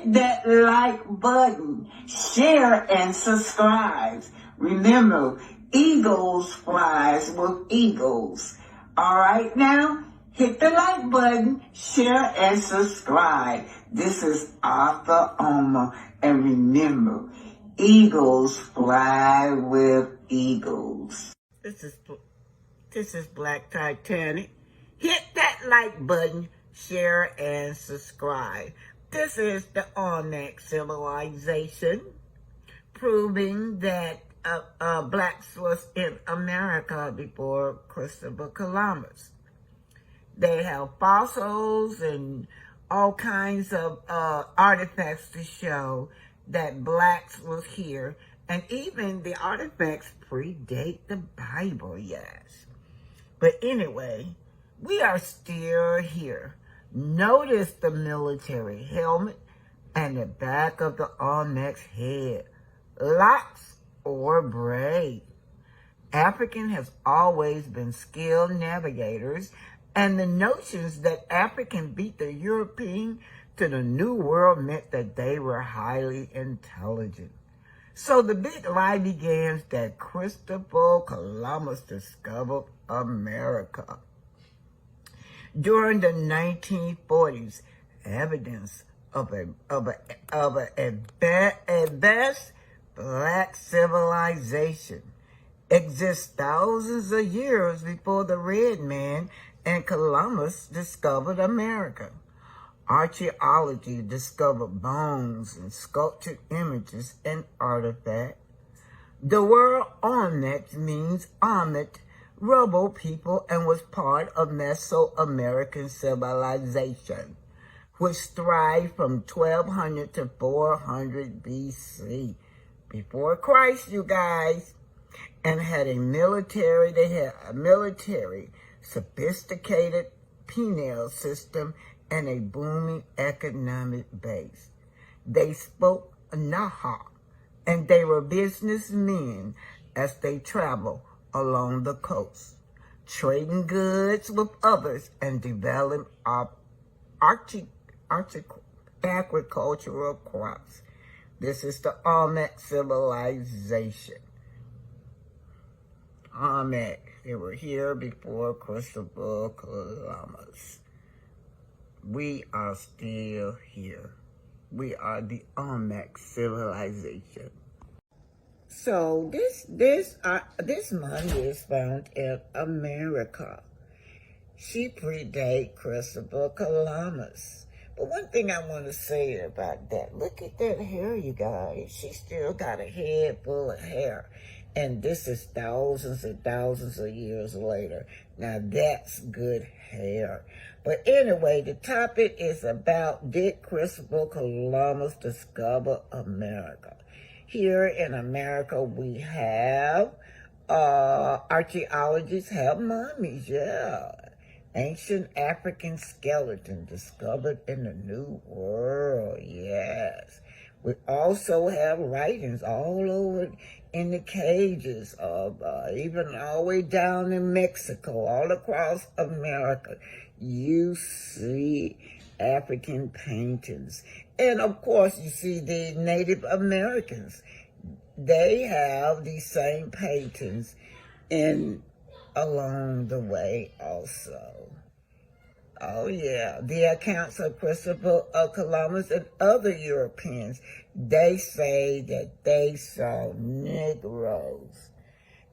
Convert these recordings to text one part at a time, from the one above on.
hit that like button, share and subscribe. Remember, eagles flies with eagles. All right now, hit the like button, share and subscribe. This is Arthur Omer, and remember, eagles fly with eagles. This is Blacktitanic. Hit that like button, share and subscribe. This is the Olmec civilization, proving that blacks was in America before Christopher Columbus. They have fossils and all kinds of artifacts to show that blacks was here, and even the artifacts predate the Bible, yes. But anyway, we are still here. Notice the military helmet and the back of the Olmec's head. Locks or braid. African has always been skilled navigators, and the notions that African beat the European to the New World meant that they were highly intelligent. So the big lie begins that Christopher Columbus discovered America. During the 1940s, evidence of a advanced black civilization exists thousands of years before the red man and Columbus discovered America. Archeology discovered bones and sculptured images and artifacts. The word Olmec means Olmec, rubble people, and was part of Mesoamerican civilization, which thrived from 1200 to 400 BC, before Christ, you guys, and had a military, sophisticated penal system and a booming economic base. They spoke Naha, and they were businessmen as they traveled along the coast, trading goods with others and developing agricultural crops. This is the Olmec civilization. Olmec, they were here before Christopher Columbus. We are still here. We are the Olmec civilization. So this mummy is found in America. She predates Christopher Columbus. But one thing I want to say about that, look at that hair, you guys. She still got a head full of hair. And this is thousands and thousands of years later. Now that's good hair. But anyway, the topic is about, did Christopher Columbus discover America? Here in America, we have archaeologists have mummies, yeah. Ancient African skeleton discovered in the New World, yes. We also have writings all over in the cages of, even all the way down in Mexico, all across America. You see African paintings. And of course, you see the Native Americans. They have these same paintings along the way also. Oh yeah, the accounts of Christopher Columbus and other Europeans, they say that they saw Negroes.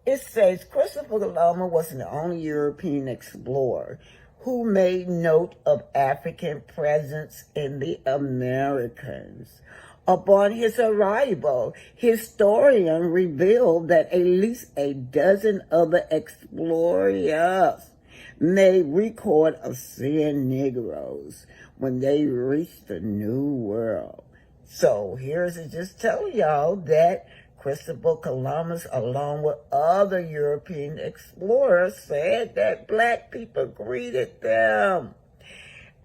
It says Christopher Columbus wasn't the only European explorer who made note of African presence in the Americas. Upon his arrival, historians revealed that at least a dozen other explorers made record of seeing Negroes when they reached the New World. So here's to just tell y'all that Christopher Columbus, along with other European explorers, said that black people greeted them.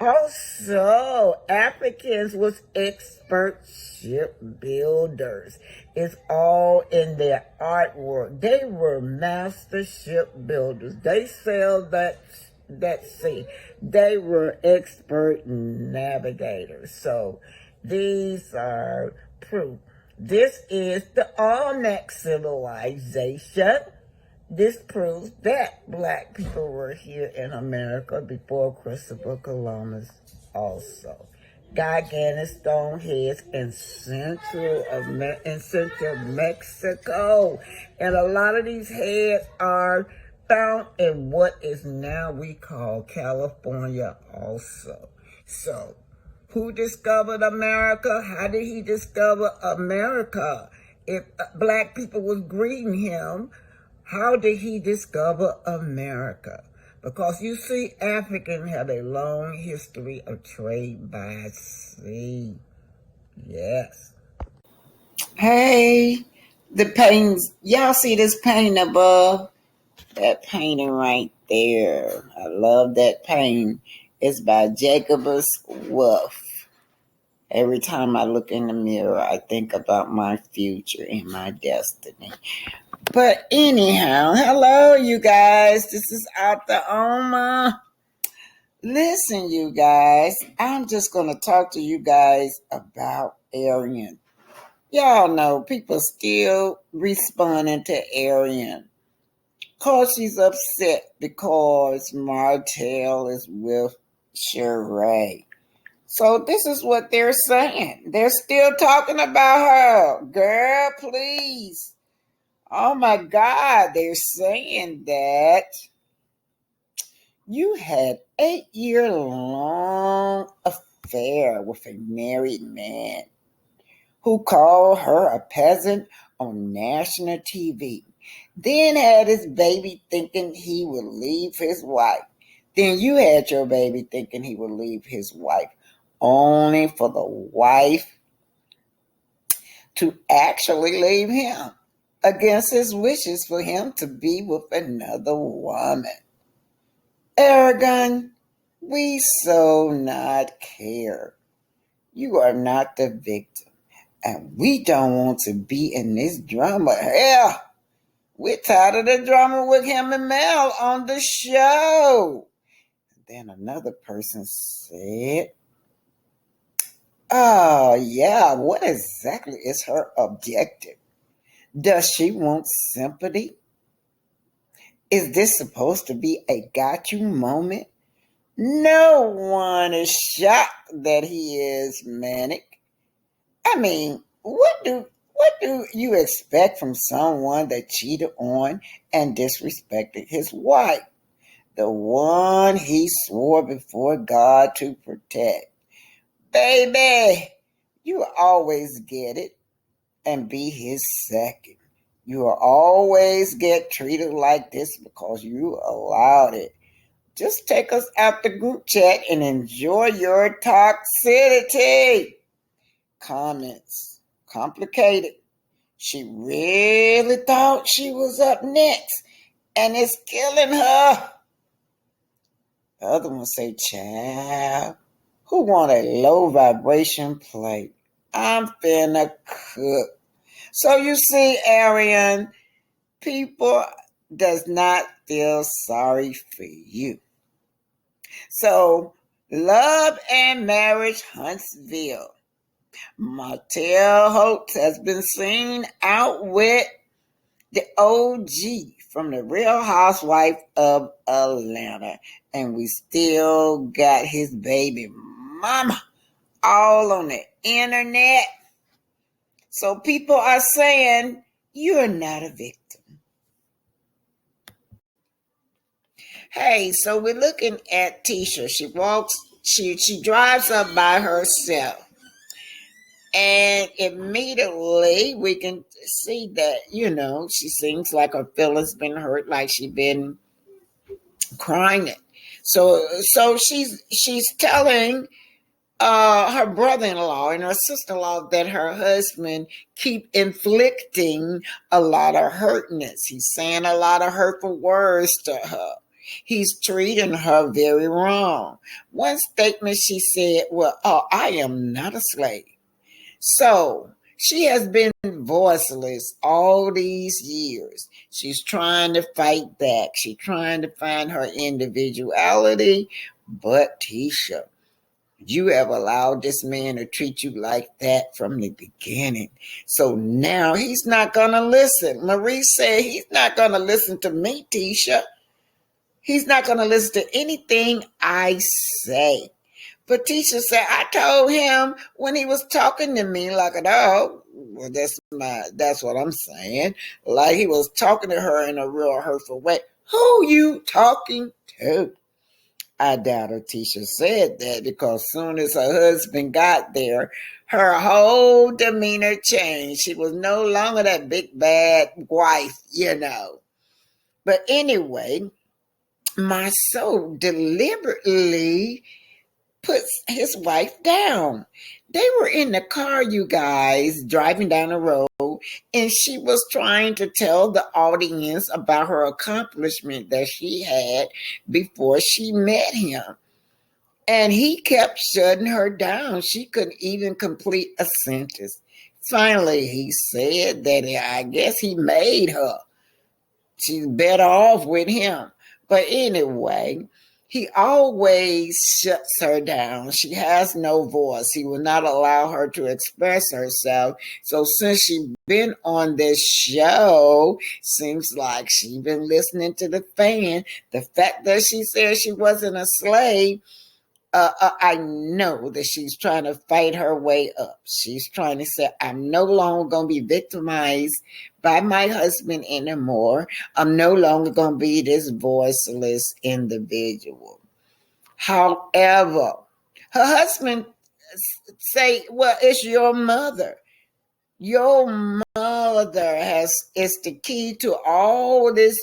Also, Africans was expert shipbuilders. It's all in their artwork. They were master shipbuilders. They sailed that sea. They were expert navigators. So These are proof. This is the Olmec civilization. This proves that black people were here in America before Christopher Columbus also. Gigantic stone heads in central Mexico. And a lot of these heads are found in what is now we call California also. So, who discovered America? How did he discover America? If black people was greeting him, how did he discover America? Because you see, Africans have a long history of trade by sea. Yes. Hey, the paintings. Y'all see this painting above? That painting right there. I love that painting. It's by Jacobus Wolf. Every time I look in the mirror, I think about my future and my destiny. But anyhow, hello, you guys. This is Author Oma. Listen, you guys, I'm just going to talk to you guys about Arian. Y'all know people still responding to Arian. Cause she's upset because Martel is with Sheree. So this is what they're saying. They're still talking about her. Girl, please. Oh my God, they're saying that you had 8-year-long affair with a married man who called her a peasant on national TV. Then had his baby thinking he would leave his wife. Then you had your baby thinking he would leave his wife, only for the wife to actually leave him against his wishes for him to be with another woman. Arrogant, we so not care. You are not the victim, and we don't want to be in this drama. Hell, we're tired of the drama with him and Mel on the show. Then another person said, oh, yeah, what exactly is her objective? Does she want sympathy? Is this supposed to be a got you moment? No one is shocked that he is manic. I mean, what do you expect from someone that cheated on and disrespected his wife? The one he swore before God to protect. Baby, you always get it and be his second. You will always get treated like this because you allowed it. Just take us out the group chat and enjoy your toxicity. Comments. Complicated. She really thought she was up next and it's killing her. The other one say, child, who want a low vibration plate? I'm finna cook. So you see, Arian, people does not feel sorry for you. So, Love and Marriage Huntsville. Martel Holtz has been seen out with the OG from the Real Housewife of Atlanta. And we still got his baby mama all on the internet. So people are saying, you're not a victim. Hey, so we're looking at Tisha. She drives up by herself. And immediately we can see that, she seems like her feelings been hurt, like she been crying it. So she's telling her brother-in-law and her sister-in-law that her husband keep inflicting a lot of hurtness. He's saying a lot of hurtful words to her. He's treating her very wrong. One statement she said, I am not a slave. So she has been voiceless all these years. She's trying to fight back. She's trying to find her individuality. But Tisha, You have allowed this man to treat you like that from the beginning. So now he's not going to listen. Marie said he's not going to listen to me, Tisha. He's not going to listen to anything I say. But Tisha said, I told him when he was talking to me like a dog. Well, that's what I'm saying. Like he was talking to her in a real hurtful way. Who you talking to? I doubt her Tisha said that because soon as her husband got there, her whole demeanor changed. She was no longer that big bad wife, But anyway, Marsau deliberately puts his wife down. They were in the car, you guys, driving down the road, and she was trying to tell the audience about her accomplishment that she had before she met him. And he kept shutting her down. She couldn't even complete a sentence. Finally, he said that I guess he made her. She's better off with him. But anyway, he always shuts her down. She has no voice. He will not allow her to express herself. So since she's been on this show, seems like she's been listening to the fan. The fact that she said she wasn't a slave, I know that she's trying to fight her way up. She's trying to say, I'm no longer going to be victimized by my husband anymore. I'm no longer going to be this voiceless individual. However, her husband say, well, it's your mother. Your mother is the key to all this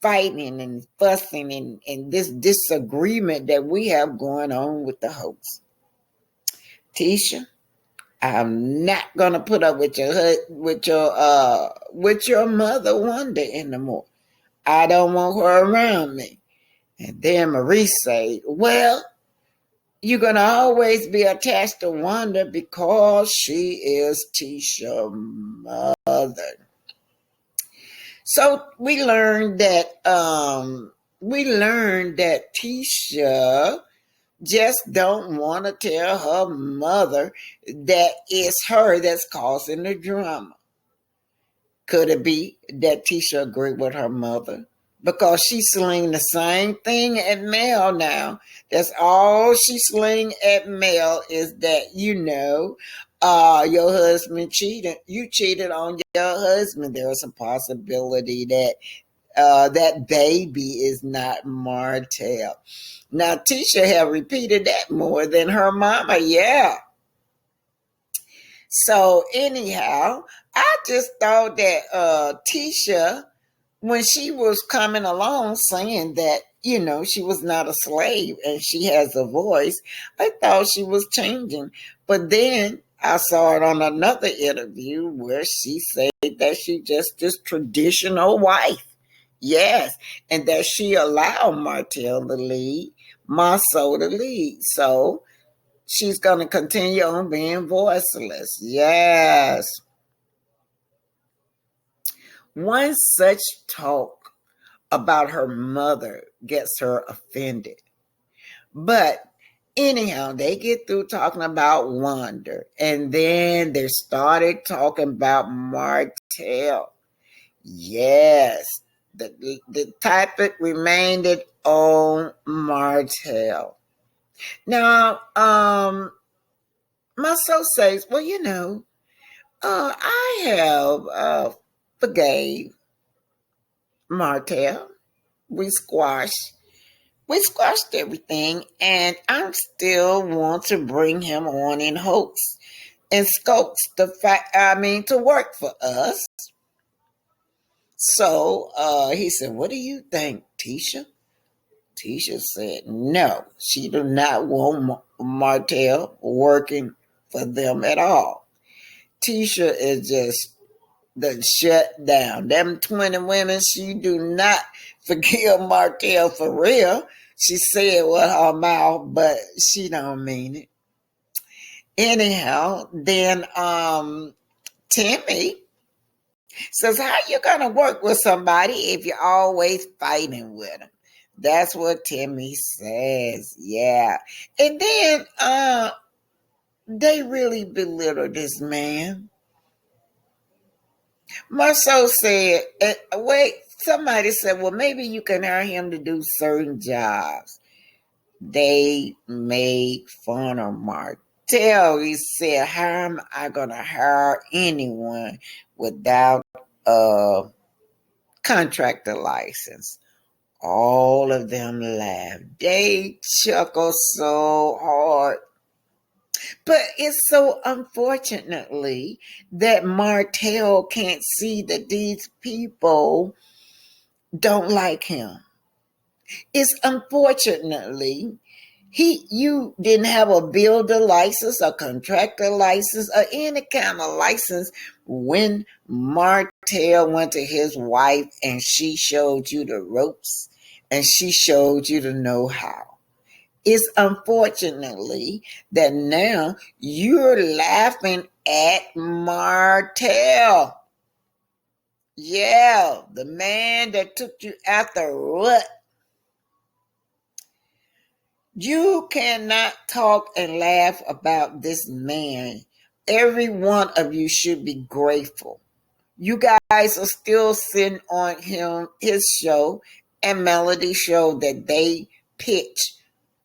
fighting and fussing and this disagreement that we have going on with the host. Tisha, I'm not gonna put up with your mother Wanda anymore. I don't want her around me. And then Marie said, well, you're gonna always be attached to Wanda because she is Tisha's mother. So we learned that Tisha just don't want to tell her mother that it's her that's causing the drama. Could it be that Tisha agreed with her mother? Because she sling the same thing at Mel now. That's all she sling at Mel is that, your husband cheated. You cheated on your husband. There is a possibility that that baby is not Martel. Now, Tisha have repeated that more than her mama. Yeah. So anyhow, I just thought that Tisha, when she was coming along saying that, she was not a slave and she has a voice, I thought she was changing. But then I saw it on another interview where she said that she just this traditional wife. Yes. And that she allowed Martel to lead, Marsau to lead. So she's going to continue on being voiceless. Yes. One such talk about her mother gets her offended. But anyhow, they get through talking about Wanda. And then they started talking about Martel. Yes. The topic remained on Martel. Now, Marsau says, well, I have forgave Martel. We squashed everything, and I still want to bring him on in hopes and scopes to work for us. So he said, what do you think, Tisha? Tisha said, no, she do not want Martel working for them at all. Tisha is just the shut down. Them 20 women, she do not forgive Martel for real. She said with her mouth, but she don't mean it. Anyhow, then Timmy says, how you gonna work with somebody if you're always fighting with them? That's what Timmy says. Yeah. And then they really belittle this man. Marsau said, wait, somebody said, well, maybe you can hire him to do certain jobs. They made fun of Martel. He said, how am I going to hire anyone without a contractor license? All of them laughed. They chuckled so hard. But it's so unfortunately that Martel can't see that these people don't like him. It's unfortunately you didn't have a builder license, a contractor license, or any kind of license when Martel went to his wife and she showed you the ropes and she showed you the know-how. It's unfortunately that now you're laughing at Martel. Yeah, the man that took you out the rut. You cannot talk and laugh about this man. Every one of you should be grateful. You guys are still sitting on his show and Melody show that they pitch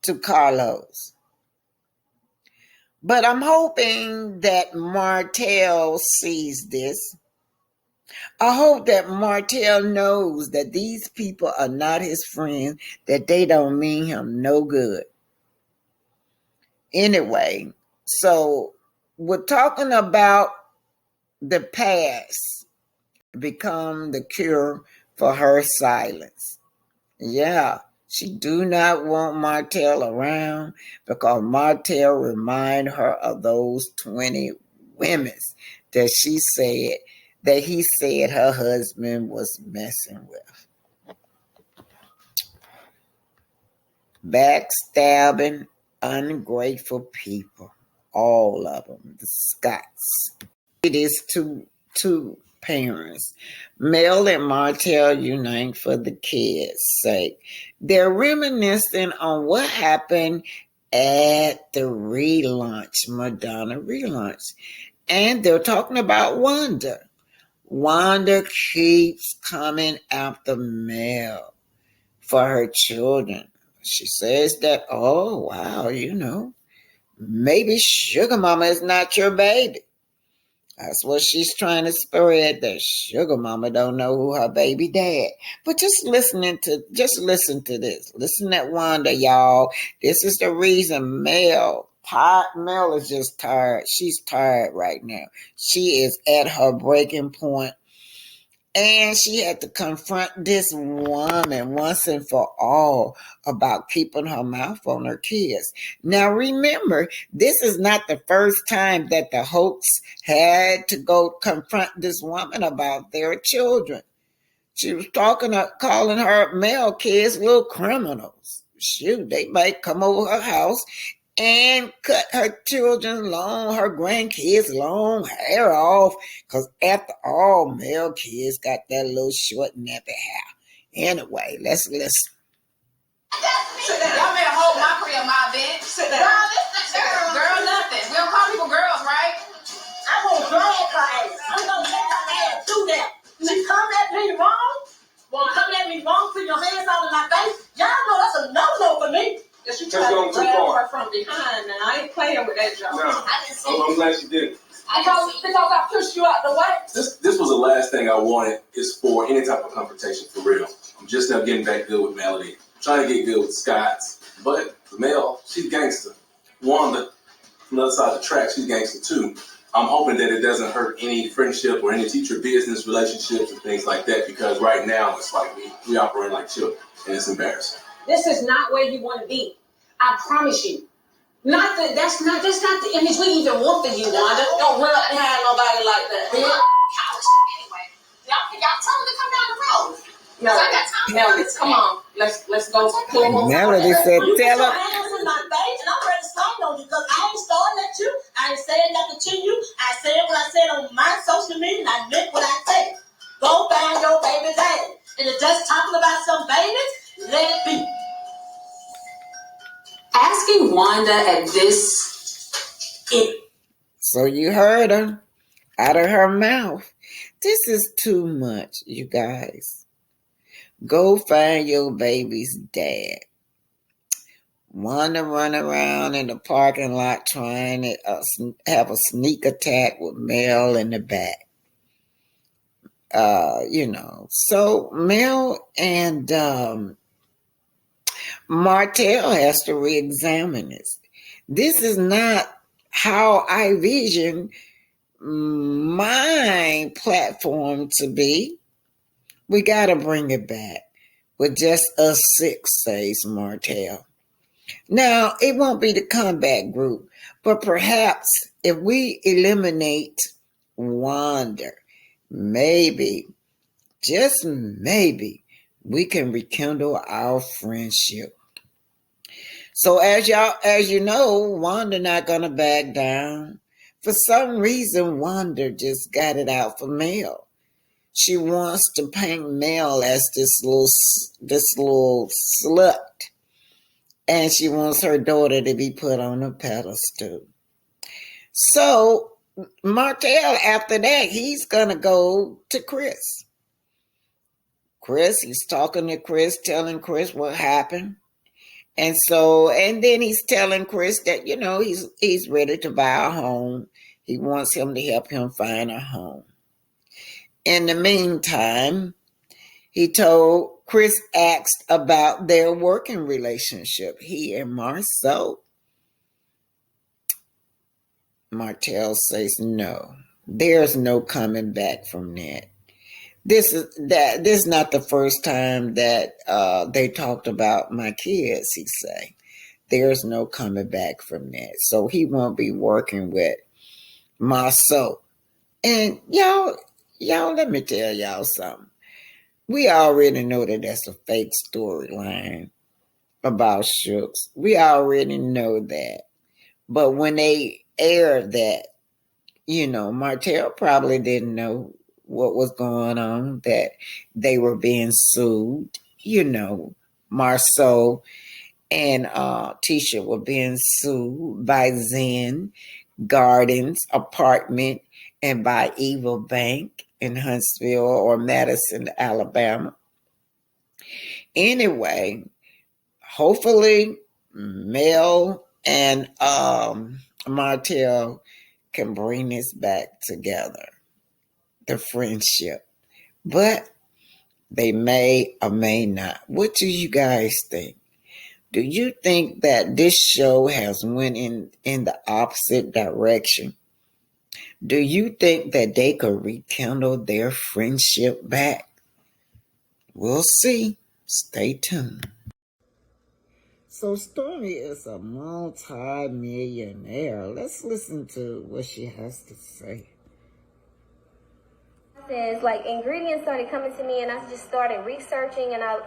to Carlos. But I'm hoping that Martel sees this. I hope that Martel knows that these people are not his friends, that they don't mean him no good. Anyway, so we're talking about the past become the cure for her silence. Yeah, she do not want Martel around because Martel remind her of those 20 women that he said her husband was messing with. Backstabbing, ungrateful people. All of them. The Scots. It is two parents. Mel and Martel unite for the kids' sake. They're reminiscing on what happened at the relaunch, Madonna relaunch. And they're talking about Wanda. Wanda keeps coming after Mel for her children. She says that, oh, wow, maybe Sugar Mama is not your baby. That's what she's trying to spread, that Sugar Mama don't know who her baby dad. But just listen to this. Listen at Wanda, y'all. This is the reason Mel is just tired. She's tired right now. She is at her breaking point. And she had to confront this woman once and for all about keeping her mouth on her kids. Now, remember, this is not the first time that the Hoax had to go confront this woman about their children. She was calling her male kids little criminals. Shoot, they might come over her house and cut her children's her grandkids' long hair off. Because after all, male kids got that little short nappy hair. Anyway, let's listen. Y'all made a whole mockery of my event. Girl, nothing. We don't call people girls, right? I won't drag her ass. I'm going to let her ass do that. She come at me wrong. Come at me wrong, put your hands all in my face. Y'all know that's a no-no for me. Yeah, she tried to grab her from behind, and I ain't playing with that joke. No, I'm glad she did. Because I pushed you out the way. This was the last thing I wanted is for any type of confrontation, for real. I'm just now getting back good with Melody. I'm trying to get good with Scott's. But Mel, she's gangster. Wanda, from the other side of the track, she's gangster too. I'm hoping that it doesn't hurt any friendship or any teacher business relationships and things like that, because right now it's like we operate like children, and it's embarrassing. This is not where you want to be. I promise you. That's not the image we even want for you, Wanda. Don't run up behind nobody like that. Anyway, y'all tell them to come down the road. Melody, come on. Let's go. Melody said, tell her. Hands in my face, and I'm ready to start on you because I ain't starting at you. I ain't saying nothing to you. I said what I said on my social media, and I meant what I said. Go find your baby daddy. And it's just talking about some babies. Let it be. Asking Wanda at this, So you heard her out of her mouth. This is too much, you guys. Go find your baby's dad. Wanda run around in the parking lot trying to have a sneak attack with Mel in the back. So Mel and Martel has to re-examine this. This is not how I vision my platform to be. We got to bring it back with just us 6, says Martel. Now, it won't be the comeback group, but perhaps if we eliminate Wanda, maybe, just maybe, we can rekindle our friendship. So as you know, Wanda not gonna back down. For some reason, Wanda just got it out for Mel. She wants to paint Mel as this little slut, and she wants her daughter to be put on a pedestal. So Martel, after that, he's gonna go to Chris. He's talking to Chris, telling Chris what happened. And then he's telling Chris that, he's ready to buy a home. He wants him to help him find a home. In the meantime, Chris asked about their working relationship, he and Marsau. Martel says no. There's no coming back from that. This is not the first time that they talked about my kids, he say. There's no coming back from that. So he won't be working with marsau. And y'all, let me tell y'all something. We already know that that's a fake storyline about Shooks. We already know that. But when they aired that, Martel probably didn't know what was going on, that they were being sued. Marsau and Tisha were being sued by Zen Gardens Apartment and by Evil Bank in Huntsville or Madison, Alabama. Anyway, hopefully Mel and Martel can bring this back together, the friendship. But they may or may not. What do you guys think? Do you think that this show has went in the opposite direction? Do you think that they could rekindle their friendship back? We'll see. Stay tuned. So Stormy is a multi-millionaire. Let's listen to what she has to say. Like ingredients started coming to me, and I just started researching, and I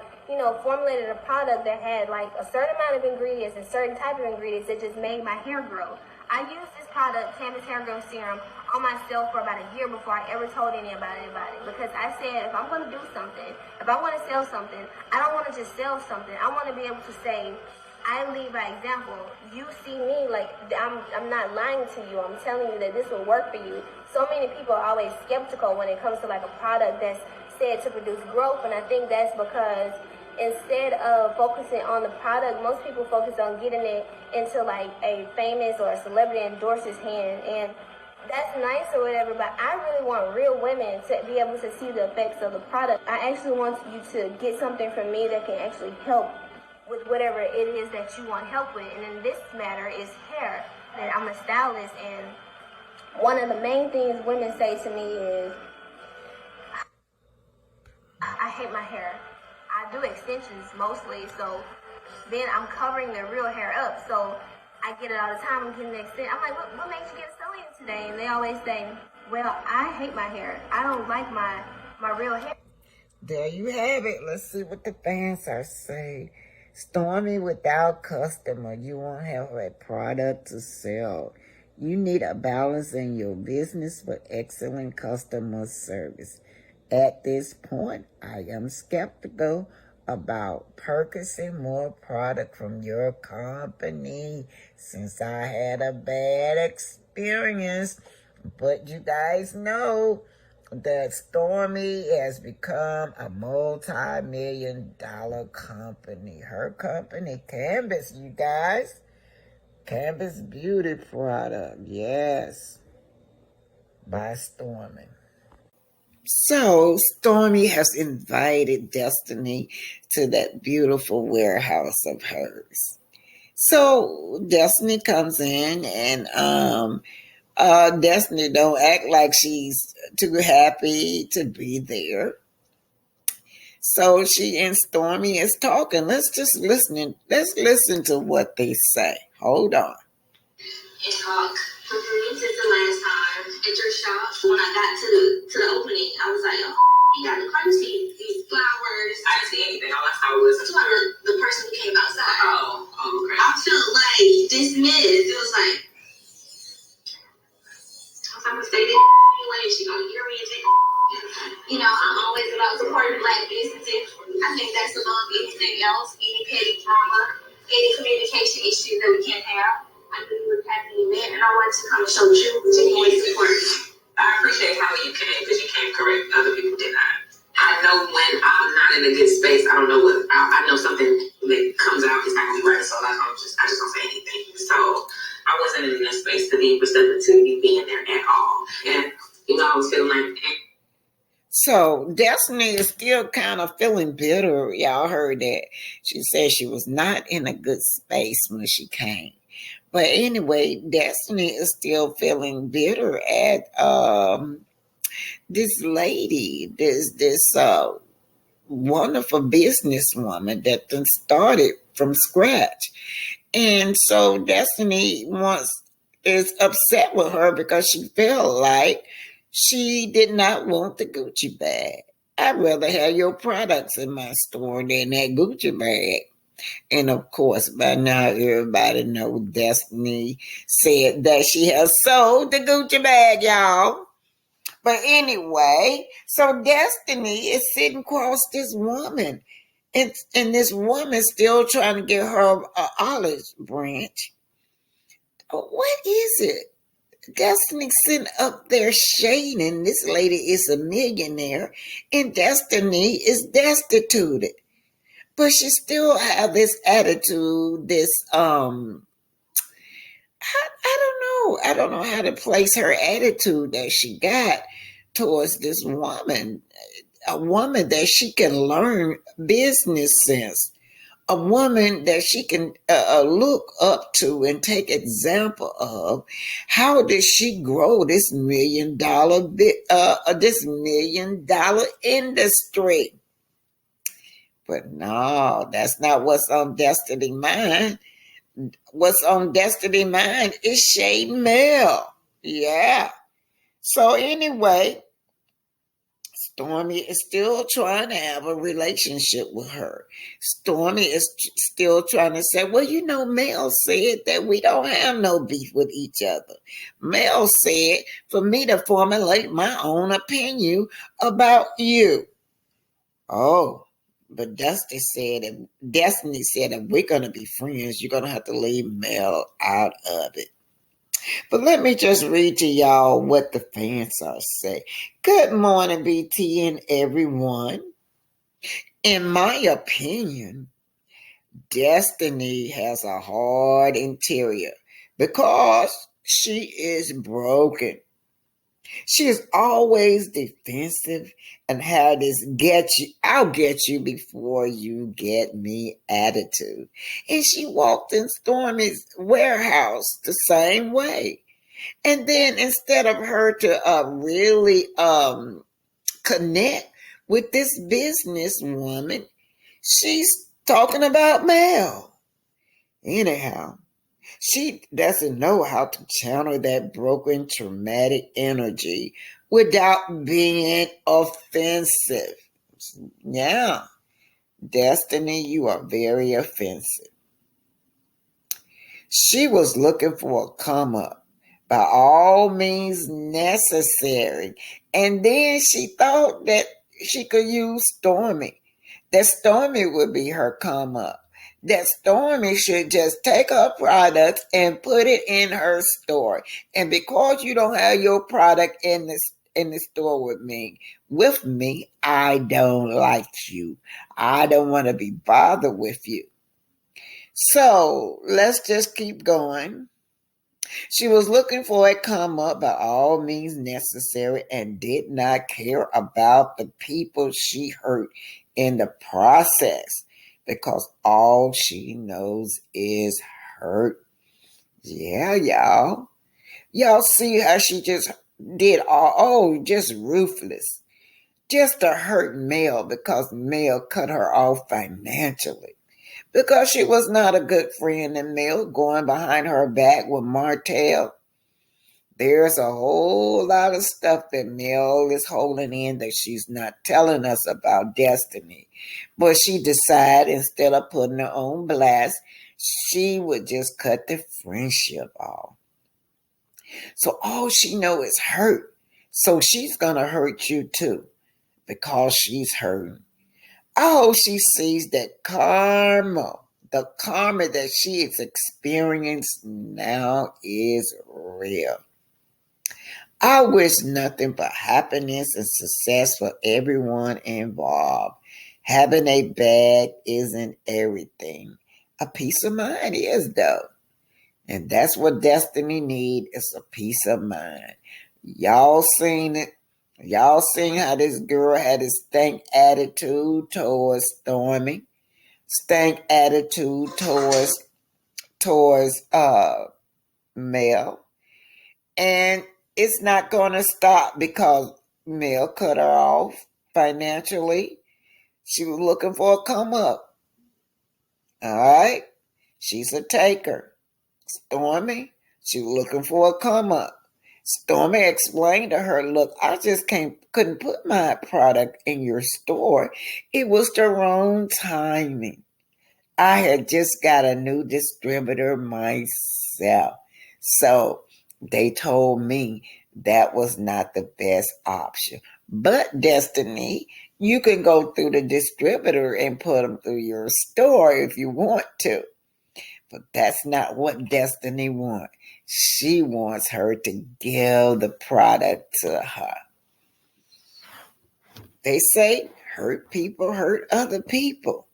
formulated a product that had like a certain amount of ingredients and certain type of ingredients that just made my hair grow. I used this product, Canvas Hair Growth Serum, on myself for about a year before I ever told anybody about it, because I said if I'm going to do something, if I want to sell something, I don't want to just sell something. I want to be able to say, I lead by example. You see me, like, I'm not lying to you. I'm telling you that this will work for you. So many people are always skeptical when it comes to like a product that's said to produce growth, and I think that's because instead of focusing on the product, most people focus on getting it into like a famous or a celebrity endorser's hand, and that's nice or whatever, but I really want real women to be able to see the effects of the product. I actually want you to get something from me that can actually help with whatever it is that you want help with. And in this matter is hair. And I'm a stylist, and one of the main things women say to me is, I hate my hair. I do extensions mostly, so then I'm covering the real hair up. So I get it all the time. I'm getting the extension. I'm like, what made you get a sew-in today? And they always say, well, I hate my hair. I don't like my real hair. There you have it. Let's see what the fans are saying. Stormy, without customer, you won't have a product to sell. You need a balance in your business for excellent customer service. At this point, I am skeptical about purchasing more product from your company since I had a bad experience. But you guys know that Stormy has become a multi-million-dollar company. Her company, Canvas, you guys. Canvas Beauty Product, yes, by Stormy. So Stormy has invited Destiny to that beautiful warehouse of hers. So Destiny comes in and Destiny don't act like she's too happy to be there. So she and Stormy is talking. Let's listen to what they say. Hold on. And talk. Since the last time at your shop, when I got to the opening, I was like, oh, you got the crunchy, these flowers. I didn't see anything. All I saw was the person who came outside. Oh, okay. I felt like dismissed. It was like, I'm gonna say this anyway. She gonna hear me and take. You know, I'm always about supporting Black businesses. I think that's above anything else, any petty drama, any communication issues that we can have. I knew you were having an event, and I wanted to come and show you genuine support. I appreciate how you came because you came correct. Other people did not. I know when I'm not in a good space, I don't know what I know something that comes out is not gonna be right. So like I just don't say anything. So I wasn't in a space to be receptive to you being there at all. And you know, I was feeling like so Destiny is still kind of feeling bitter. Y'all heard that. She said she was not in a good space when she came. But anyway, Destiny is still feeling bitter at this lady, this wonderful businesswoman that then started from scratch. And so Destiny is upset with her because she felt like she did not want the Gucci bag. I'd rather have your products in my store than that Gucci bag. And of course, by now everybody knows Destiny said that she has sold the Gucci bag, y'all. But anyway, so Destiny is sitting across this woman. And this woman still trying to get her an olive branch. What is it? Destiny sitting up there shading. This lady is a millionaire, and Destiny is destituted. But she still have this attitude, this I don't know. I don't know how to place her attitude that she got towards this woman. A woman that she can learn business sense. A woman that she can look up to and take example of. How did she grow this $1 million industry? But no, that's not what's on Destiny mind. What's on Destiny mind is Shade Mel. Yeah. So anyway, Stormy is still trying to have a relationship with her. Stormy is still trying to say, well, you know, Mel said that we don't have no beef with each other. Mel said for me to formulate my own opinion about you. Oh. But Destiny said, if we're going to be friends, you're going to have to leave Mel out of it. But let me just read to y'all what the fans are saying. Good morning, BT and everyone. In my opinion, Destiny has a hard interior because she is broken. She is always defensive and had this I'll get you before you get me attitude. And she walked in Stormy's warehouse the same way. And then instead of her to really connect with this businesswoman, she's talking about Mel. Anyhow, she doesn't know how to channel that broken, traumatic energy without being offensive. Yeah, Destiny, you are very offensive. She was looking for a come up by all means necessary. And then she thought that she could use Stormy. that Stormy would be her come up. That Stormy should just take her products and put it in her store. And because you don't have your product in the store with me, I don't like you. I don't want to be bothered with you. So let's just keep going. She was looking for a come up by all means necessary and did not care about the people she hurt in the process because all she knows is hurt. Yeah, y'all. Y'all see how she just did just ruthless. Just to hurt Mel because Mel cut her off financially. Because she was not a good friend and Mel going behind her back with Martel. There's a whole lot of stuff that Mel is holding in that she's not telling us about Destiny. But she decided instead of putting her on blast, she would just cut the friendship off. So all she knows is hurt. So she's going to hurt you too because she's hurting. I hope she sees that the karma that she is experiencing now is real. I wish nothing but happiness and success for everyone involved. Having a bag isn't everything. A peace of mind is though. And that's what Destiny needs is a peace of mind. Y'all seen it. Y'all seen how this girl had a stank attitude towards Stormy. Stank attitude towards Mel. And it's not going to stop because Mel cut her off financially. She was looking for a come up. All right? She's a taker. Stormy, she was looking for a come up. Stormy explained to her, look, I just couldn't put my product in your store. It was the wrong timing. I had just got a new distributor myself. So they told me that was not the best option. But Destiny, you can go through the distributor and put them through your store if you want to. But that's not what Destiny wants. She wants her to give the product to her. They say hurt people hurt other people.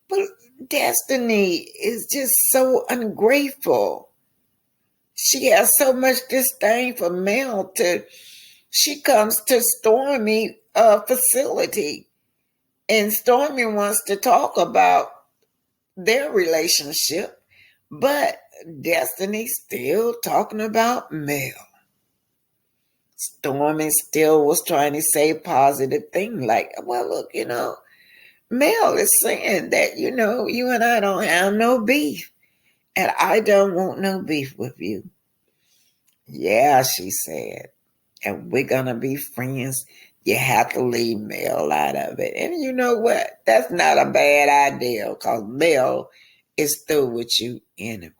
But Destiny is just so ungrateful. She has so much disdain for Mel. She comes to Stormy facility. And Stormy wants to talk about their relationship. But Destiny's still talking about Mel. Stormy still was trying to say positive things like, well, look, Mel is saying that, you and I don't have no beef. And I don't want no beef with you. Yeah, she said. And we're going to be friends. You have to leave Mel out of it. And you know what? That's not a bad idea because Mel is through with you anyway.